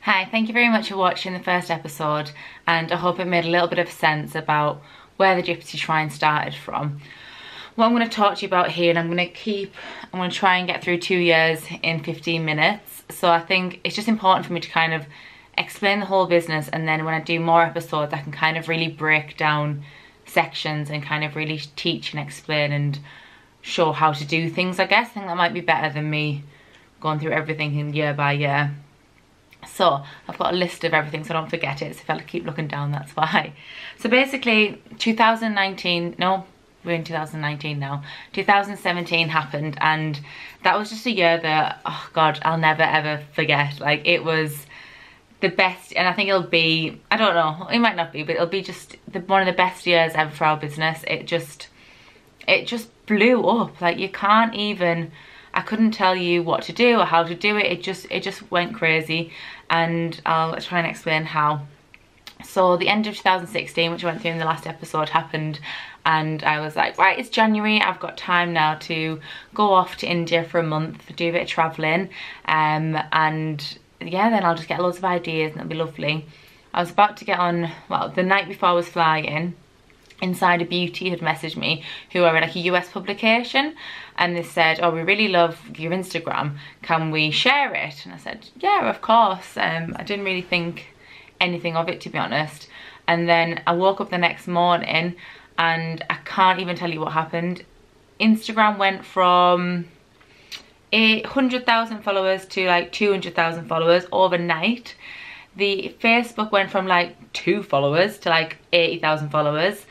Hi, thank you very much for watching the first episode, and I hope it made a little bit of sense about where the Gypsy Shrine started from. What I'm going to talk to you about here, and I'm going to try and get through 2 years in 15 minutes. So I think it's just important for me to kind of explain the whole business, and then when I do more episodes I can kind of really break down sections and kind of really teach and explain and show how to do things, I guess. I think that might be better than me going through everything in year by year. So I've got a list of everything so I don't forget it, so if I keep looking down that's why. So basically 2019, no, we're in 2019 now, 2017 happened, and that was just a year that, oh god, I'll never ever forget. Like, it was the best, and I think it'll be, I don't know, it might not be, but it'll be just one of the best years ever for our business. It just blew up. Like, you can't even, I couldn't tell you what to do or how to do it. It just went crazy, and I'll try and explain how. So the end of 2016, which I went through in the last episode, happened, and I was like, right, it's January, I've got time now to go off to India for a month, do a bit of travelling, and yeah, then I'll just get loads of ideas and it'll be lovely. I was about to get on, well, the night before I was flying, Insider Beauty had messaged me, who are like a US publication, and they said, oh, we really love your Instagram, can we share it? And I said, yeah, of course. I didn't really think anything of it, to be honest. And then I woke up the next morning and I can't even tell you what happened. Instagram went from 100,000 followers to like 200,000 followers overnight. The Facebook went from like 2 followers to like 80,000 followers.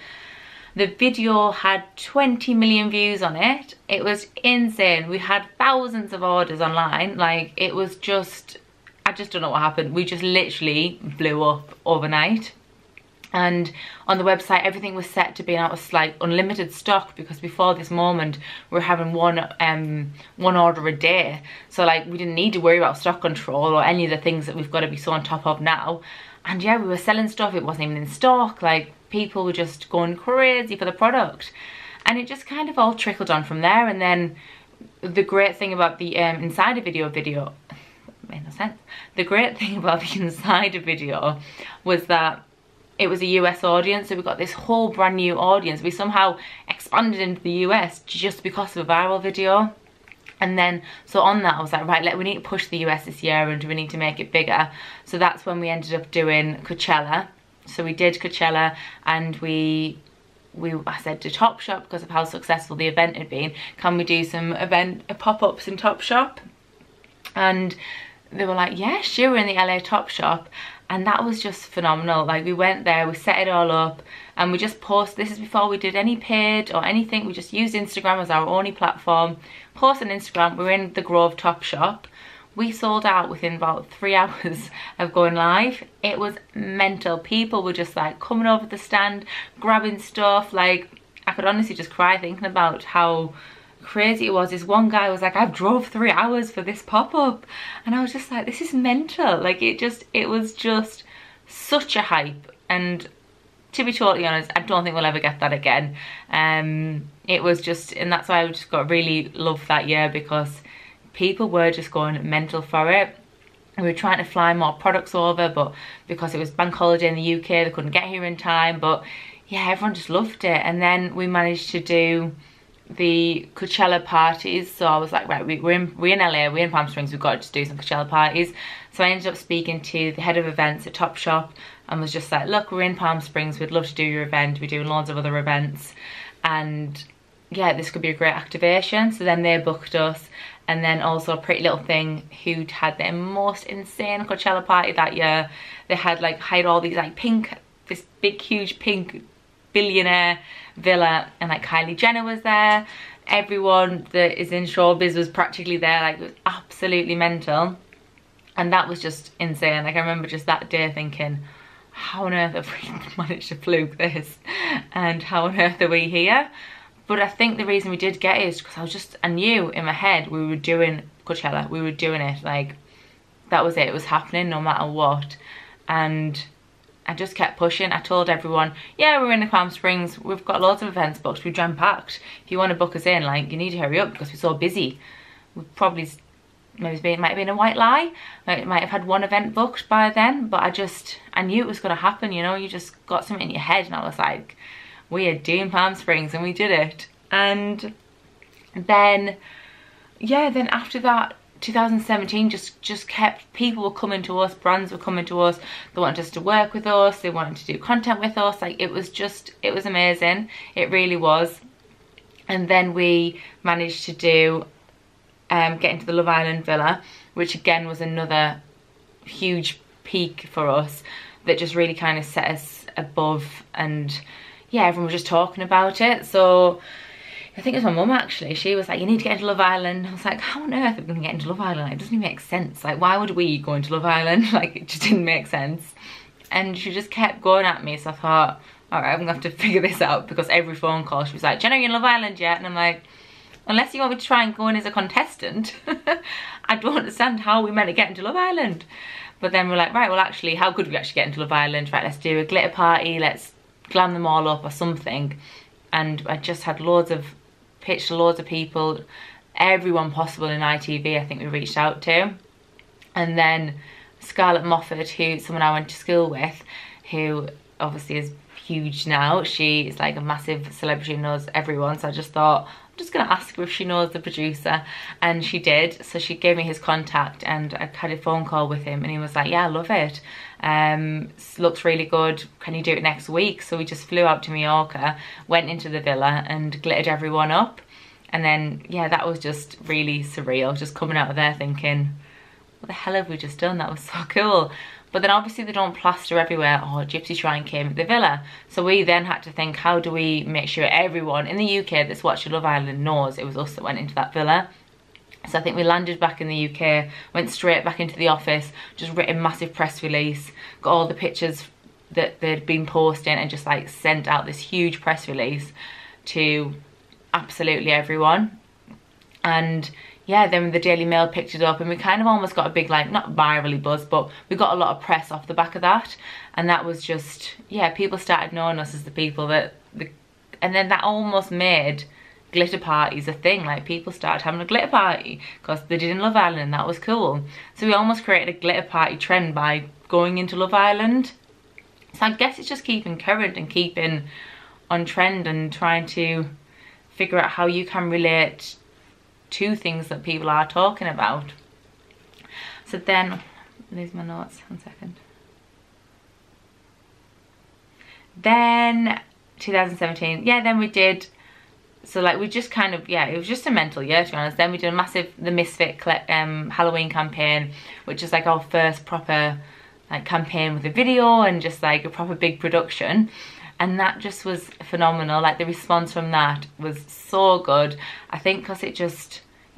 The video had 20 million views on it. It was insane. We had thousands of orders online. Like, it was just, I just don't know what happened. We just literally blew up overnight. And on the website, everything was set to be out of like unlimited stock, because before this moment we were having one order a day. So like, we didn't need to worry about stock control or any of the things that we've got to be so on top of now. And yeah, we were selling stuff, it wasn't even in stock. Like, people were just going crazy for the product, and it just kind of all trickled on from there. And then the great thing about the Insider video made no sense. The great thing about the Insider video was that it was a US audience, so we got this whole brand new audience. We somehow expanded into the US just because of a viral video. And then, so on that, I was like, right, we need to push the US this year, and we need to make it bigger. So that's when we ended up doing Coachella. So we did Coachella, and I said to Topshop, because of how successful the event had been, can we do some pop-ups in Topshop? And they were like, yeah, sure, we're in the LA Topshop. And that was just phenomenal. Like, we went there, we set it all up, and we just posted. This is before we did any paid or anything. We just used Instagram as our only platform. Post on Instagram. We're in the Grove Topshop. We sold out within about 3 hours of going live. It was mental. People were just like coming over the stand, grabbing stuff. Like, I could honestly just cry thinking about how crazy it was. This one guy was like, I've drove 3 hours for this pop-up, and I was just like, this is mental. Like, it was just such a hype, and to be totally honest, I don't think we'll ever get that again. It was just, and that's why I just got really loved that year, because people were just going mental for it. We were trying to fly more products over, but because it was bank holiday in the UK, they couldn't get here in time. But yeah, everyone just loved it. And then we managed to do the Coachella parties. So I was like, right, we're in LA, we're in Palm Springs, we've got to just do some Coachella parties. So I ended up speaking to the head of events at Topshop, and was just like, look, we're in Palm Springs, we'd love to do your event, we're doing loads of other events, and yeah, this could be a great activation. So then they booked us. And then also Pretty Little Thing, who'd had their most insane Coachella party that year. They had like hired all these like this big huge pink billionaire villa, and like Kylie Jenner was there. Everyone that is in showbiz was practically there. Like, it was absolutely mental, and that was just insane. Like, I remember just that day thinking, how on earth have we managed to fluke this, and how on earth are we here? But I think the reason we did get it is because I knew in my head we were doing Coachella, we were doing it. Like, that was it, it was happening no matter what. And I just kept pushing. I told everyone, yeah, we're in the Palm Springs, we've got loads of events booked, we're jam-packed. If you want to book us in, like, you need to hurry up because we're so busy. We've probably maybe it might have been a white lie. It might have had one event booked by then, but I knew it was going to happen, you know. You just got something in your head, and I was like, we are doing Palm Springs, and we did it. And then, yeah, then after that, 2017 just kept, people were coming to us, brands were coming to us, they wanted us to work with us, they wanted to do content with us. Like, it was amazing, it really was. And then we managed to do get into the Love Island villa, which again was another huge peak for us that just really kind of set us above. And yeah, everyone was just talking about it. So I think it was my mum actually, she was like, you need to get into Love Island. I was like, how on earth are we going to get into Love Island? Like, it doesn't even make sense. Like, why would we go into Love Island? Like, it just didn't make sense. And she just kept going at me, so I thought, all right, I'm gonna have to figure this out, because every phone call she was like, Jenna, are you in Love Island yet? And I'm like, unless you want me to try and go in as a contestant, I don't understand how we meant to get into Love Island. But then we're like, right, well actually, how could we actually get into Love Island? Right, let's do a glitter party, let's glam them all up or something. And I just had pitched to loads of people, everyone possible in ITV I think we reached out to. And then Scarlett Moffat, who someone I went to school with, who obviously is huge now, she is like a massive celebrity and knows everyone, so I just thought, I'm just gonna ask her if she knows the producer, and she did. So she gave me his contact, and I had a phone call with him, and he was like, yeah, I love it, looks really good, can you do it next week? So we just flew out to Mallorca, went into the villa and glittered everyone up. And then yeah, that was just really surreal, just coming out of there thinking, what the hell have we just done? That was so cool. But then obviously they don't plaster everywhere, oh, Gypsy Shrine came at the villa. So we then had to think, how do we make sure everyone in the UK that's watching Love Island knows it was us that went into that villa? So I think we landed back in the UK, went straight back into the office, just written a massive press release, got all the pictures that they'd been posting, and just like sent out this huge press release to absolutely everyone. And yeah, then the Daily Mail picked it up, and we kind of almost got a big, like, not virally buzz, but we got a lot of press off the back of that. And that was just, yeah, people started knowing us as the people that, and then that almost made glitter parties a thing. Like, people started having a glitter party because they did in Love Island, and that was cool. So we almost created a glitter party trend by going into Love Island. So I guess it's just keeping current and keeping on trend and trying to figure out how you can relate to things that people are talking about. So then, lose my notes, 1 second. Then 2017, yeah, then we did, so like we just kind of, yeah, it was just a mental year to be honest. Then we did a massive, the Misfit Halloween campaign, which is like our first proper like campaign with a video and just like a proper big production. And that just was phenomenal. Like, the response from that was so good. I think because it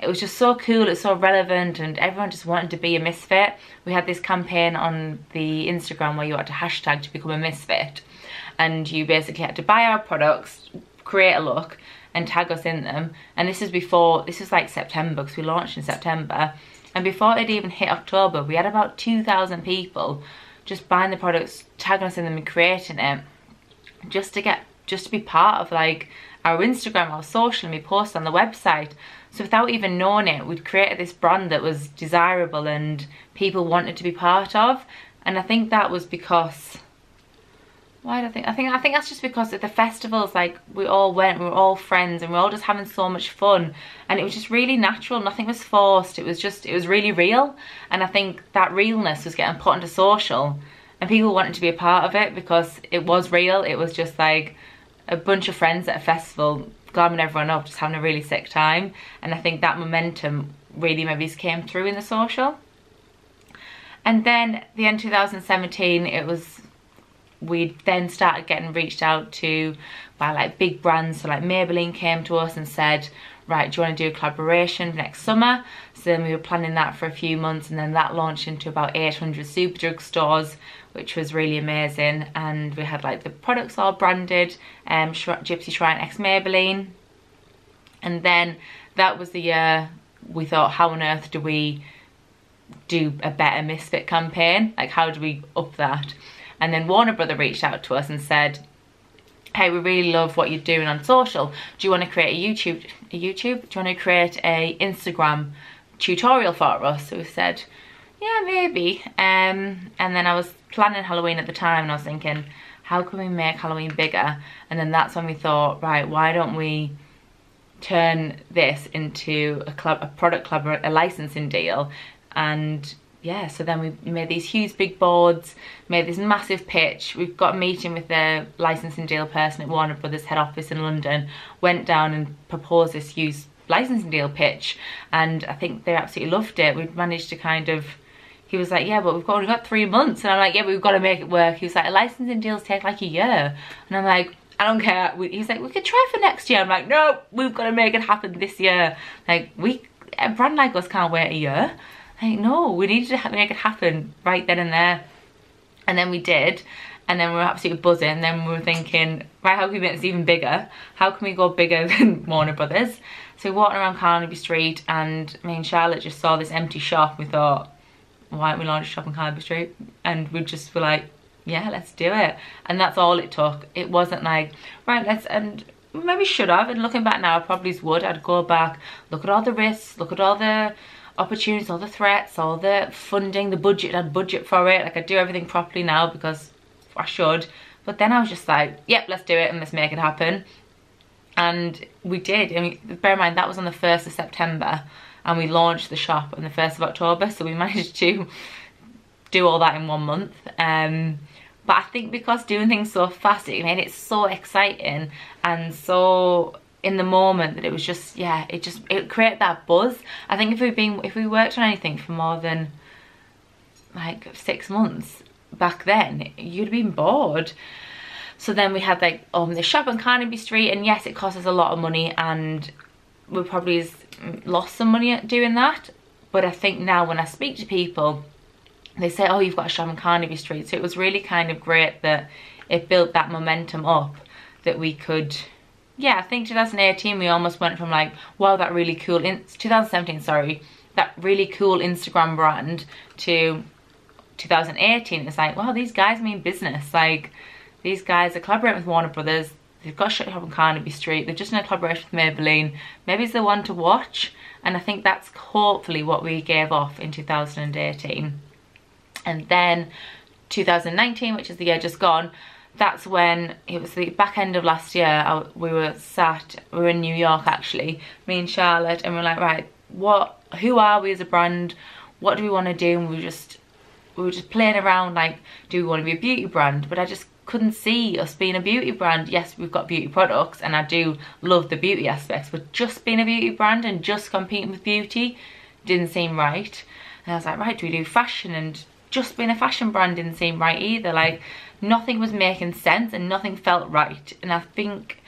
was just so cool, it's so relevant, and everyone just wanted to be a misfit. We had this campaign on the Instagram where you had to hashtag to become a misfit. And you basically had to buy our products, create a look, and tag us in them. And this was like September, because we launched in September. And before it even hit October, we had about 2,000 people just buying the products, tagging us in them and creating it. Just to be part of like our Instagram, our social, and we post on the website. So without even knowing it, we'd created this brand that was desirable and people wanted to be part of. And I think that was because, why do I think that's just because at the festivals, like, we all went, we were all friends, and we were all just having so much fun, and it was just really natural, nothing was forced, it was really real. And I think that realness was getting put onto social, and people wanted to be a part of it because it was real. It was just like a bunch of friends at a festival, glamming everyone up, just having a really sick time. And I think that momentum really maybe came through in the social. And then the end of 2017, we then started getting reached out to by like big brands. So like Maybelline came to us and said, right, do you want to do a collaboration next summer? So then we were planning that for a few months, and then that launched into about 800 Superdrug stores, which was really amazing. And we had like the products all branded, Gypsy Shrine x Maybelline. And then that was the year we thought, how on earth do we do a better Misfit campaign? Like, how do we up that? And then Warner Brother reached out to us and said, hey, we really love what you're doing on social. Do you want to create a YouTube? Do you want to create a Instagram tutorial for us. So we said, yeah, maybe. And then I was planning Halloween at the time, and I was thinking, how can we make Halloween bigger? And then that's when we thought, right, why don't we turn this into a product club, a licensing deal? And yeah, so then we made these huge big boards, made this massive pitch. We've got a meeting with the licensing deal person at Warner Brothers head office in London, went down and proposed this huge licensing deal pitch, and I think they absolutely loved it. We've managed to kind of, he was like, yeah, but we've only got 3 months. And I'm like, yeah, but we've got to make it work. He was like, licensing deals take like a year. And I'm like, I don't care. He's like, we could try for next year. I'm like, no, we've got to make it happen this year. Like, a brand like us can't wait a year. Like, no, we need to make it happen right then and there. And then we did. And then we were absolutely buzzing. Then we were thinking, right, how can we make this even bigger? How can we go bigger than Warner Brothers? So we walked around Carnaby Street, and me and Charlotte just saw this empty shop. We thought, why don't we launch a shop on Carnaby Street? And we just were like, yeah, let's do it. And that's all it took. It wasn't like, right, let's, and maybe should have. And looking back now, I probably would. I'd go back, look at all the risks, look at all the opportunities, all the threats, all the funding, the budget. I'd budget for it. Like, I do everything properly now because I should. But then I was just like, yep, let's do it and let's make it happen. And we did. I mean, bear in mind, that was on the 1st of September. And we launched the shop on the 1st of October. So we managed to do all that in 1 month. But I think because doing things so fast, it made it so exciting and so in the moment that it was just, yeah, it created that buzz. I think if we worked on anything for more than like 6 months back then, you'd have been bored. So then we had like the shop on Carnaby Street, and yes, it cost us a lot of money, and we probably lost some money at doing that. But I think now when I speak to people, they say, oh, you've got a shop on Carnaby Street. So it was really kind of great that it built that momentum up that we could, yeah, I think 2018 we almost went from like, wow, that really cool, 2017, sorry, that really cool Instagram brand, to 2018 it's like, wow, these guys mean business. Like, these guys are collaborating with Warner Brothers, they've got a shop on Carnaby Street, they've just done a collaboration with Maybelline, maybe it's the one to watch. And I think that's hopefully what we gave off in 2018. And then 2019, which is the year just gone, that's when, it was the back end of last year, we were in New York actually, me and Charlotte, and we were like, right, who are we as a brand? What do we want to do? And we were just playing around, like, do we want to be a beauty brand? But I just couldn't see us being a beauty brand. Yes, we've got beauty products and I do love the beauty aspects, but just being a beauty brand and just competing with beauty didn't seem right. And I was like, right, do we do fashion? And just being a fashion brand didn't seem right either. Like, nothing was making sense and nothing felt right. And I think,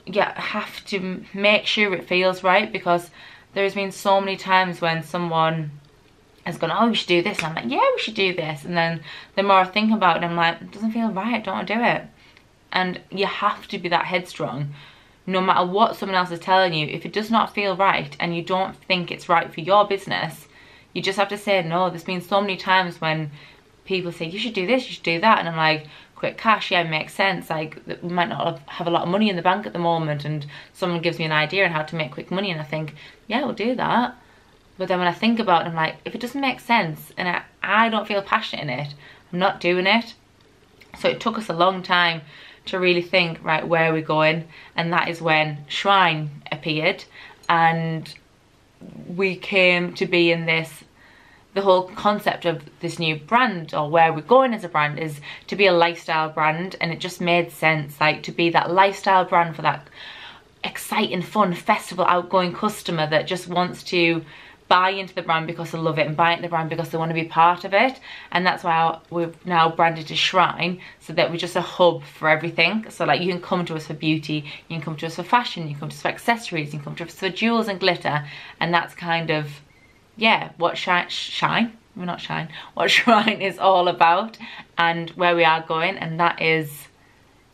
yeah, I have to make sure it feels right, because there's been so many times when someone has gone, oh, we should do this, and I'm like, yeah, we should do this, and then the more I think about it, I'm like, it doesn't feel right, don't want to do it. And you have to be that headstrong, no matter what someone else is telling you. If it does not feel right and you don't think it's right for your business, you just have to say no. There's been so many times when people say, you should do this, you should do that, and I'm like, quick cash, yeah, makes sense. Like, we might not have a lot of money in the bank at the moment, and someone gives me an idea on how to make quick money, and I think, yeah, we'll do that. But then when I think about it, I'm like, if it doesn't make sense and I don't feel passionate in it, I'm not doing it. So it took us a long time to really think, right, where are we going? And that is when Shrine appeared, and we came to be in this, the whole concept of this new brand, or where we're going as a brand, is to be a lifestyle brand. And it just made sense, like, to be that lifestyle brand for that exciting, fun, festival, outgoing customer that just wants to buy into the brand because they love it, and buy into the brand because they want to be part of it. And that's why we've now branded to Shrine, so that we're just a hub for everything. So like, you can come to us for beauty, you can come to us for fashion, you can come to us for accessories, you can come to us for jewels and glitter. And that's kind of, yeah, what what Shrine is all about, and where we are going. And that is,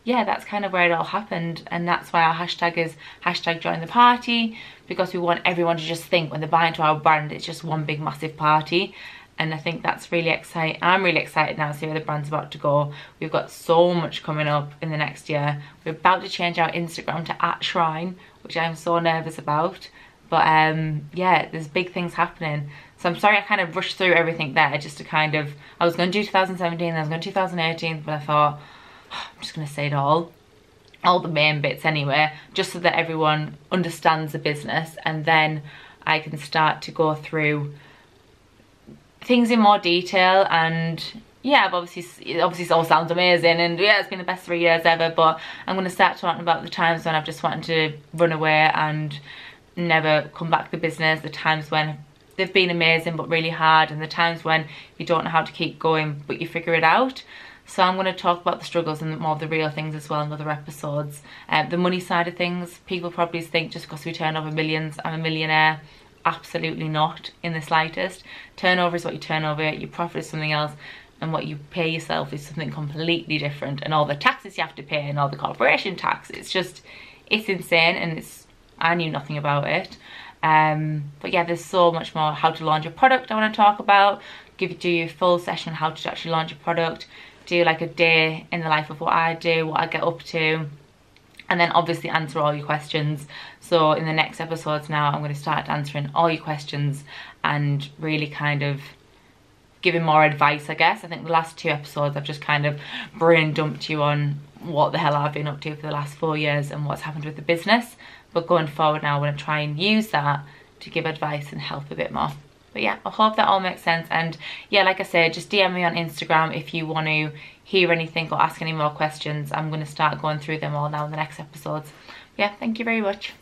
yeah, that's kind of where it all happened. And that's why our hashtag is #JoinTheParty, because we want everyone to just think when they buy into our brand, it's just one big massive party. And I think that's really exciting. I'm really excited now to see where the brand's about to go. We've got so much coming up in the next year. We're about to change our Instagram to @Shrine, which I'm so nervous about. But yeah, there's big things happening. So I'm sorry I kind of rushed through everything there just to kind of, I was going to do 2017, I was going to do 2018, but I thought, oh, I'm just going to say it all the main bits anyway, just so that everyone understands the business, and then I can start to go through things in more detail. And yeah, obviously it all sounds amazing, and yeah, it's been the best 3 years ever, but I'm going to start talking about the times when I've just wanted to run away and never come back to the business, the times when they've been amazing but really hard, and the times when you don't know how to keep going but you figure it out. So I'm going to talk about the struggles and more of the real things as well in other episodes. The money side of things, people probably think just because we turn over millions, I'm a millionaire. Absolutely not in the slightest. Turnover is what you turn over, your profit is something else, and what you pay yourself is something completely different. And all the taxes you have to pay and all the corporation tax, it's insane, and I knew nothing about it. But yeah, there's so much more. How to launch a product I want to talk about, do you a full session on how to actually launch a product, do like a day in the life of what I do, what I get up to, and then obviously answer all your questions. So in the next episodes now, I'm going to start answering all your questions and really kind of giving more advice, I guess. I think the last 2 episodes I've just kind of brain dumped you on what the hell I've been up to for the last 4 years and what's happened with the business. But going forward now, I'm going to try and use that to give advice and help a bit more. But yeah, I hope that all makes sense. And yeah, like I said, just DM me on Instagram if you want to hear anything or ask any more questions. I'm going to start going through them all now in the next episodes. Yeah, thank you very much.